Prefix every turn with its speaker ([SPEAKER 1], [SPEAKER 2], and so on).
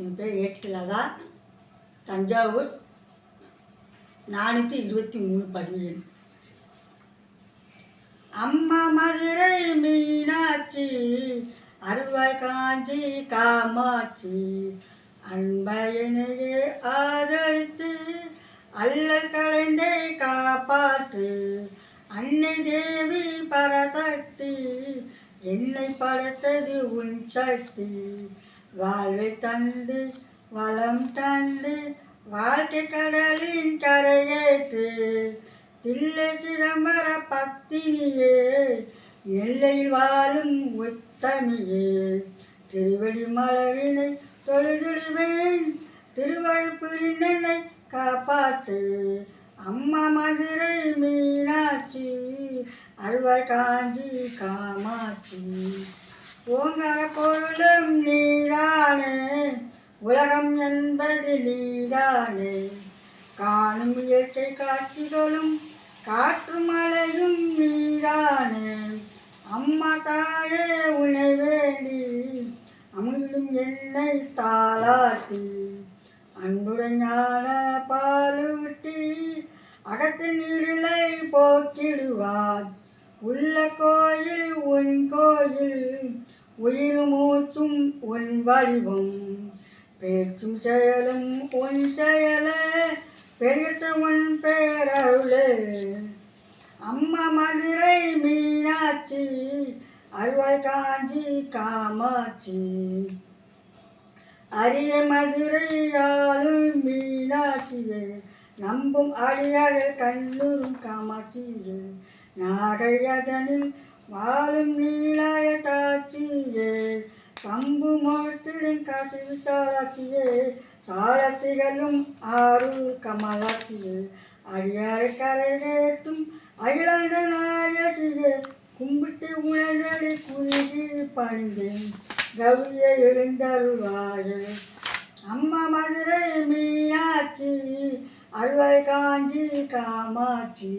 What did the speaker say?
[SPEAKER 1] என் பேர் ஏஸ்லதா, தஞ்சாவூர் 423 பதினேழு. அம்மா மதுரை மீனாட்சி, அருவாய் காஞ்சி காமாட்சி, அன்பையனையே ஆதரித்து அல்லல் கலைந்தே காப்பாற்று. அன்னை தேவி பரசக்தி, என்னை படைத்தது உன் சக்தி. வாழ்வை தந்து வளம் தந்து வாழ்க்கை கடலின் கரையேற்று. தில்லை சிதம்பர பத்தினியே, எல்லையில் வாழும் உத்தமியே, திருவடி மலரினை தொழுதிடுவேன், திருவருள் புரிந்தனை காப்பாற்று. அம்மா மதுரை மீனாட்சி, அருவாய் காஞ்சி காமாட்சி, ஓங்கார பொருளும் நீதானே, உலகம் என்பது நீதானே. காணும் இயற்கை காட்சிகளும் காற்றும் மழையும் நீதானே. அம்மா தாயே உன்னை வேண்டி அமிழ்தும் என்னை தாளாத்தி, அன்புடன் ஞான பாலூட்டி அகத்தின் இருளை போக்கிடுவார். உள்ள கோயில் உன் கோயில், உயிர் மூச்சும் உன் வடிவம், பேச்சும் செயலும் உன் செயலே, பெருகிட்ட உன் பேரருளே. அம்மா மதுரை மீனாட்சி, அருவாய் காஞ்சி காமாட்சி, அரிய மதுரை ஆளும் மீனாட்சியே, நம்பும் அடியார்கள் கண்ணுறும் காமாட்சியே, நாகையதனில் வாழும் நீலாய தாட்சியே, சம்பு மோகத்திடும் காசி விசாலாட்சியே, சாலத்திகளும் ஆரூர் கமலாட்சியே, அடியாரை கரையேற்றும் அகிலாண்ட நாயகியே, கும்பிட்டு உணர்தலை குறுகி பணிந்தேன், கௌரியை எழுந்தருள்வாயே. அம்மா மதுரை மீனாட்சி, அருவாய் காஞ்சி காமாட்சி.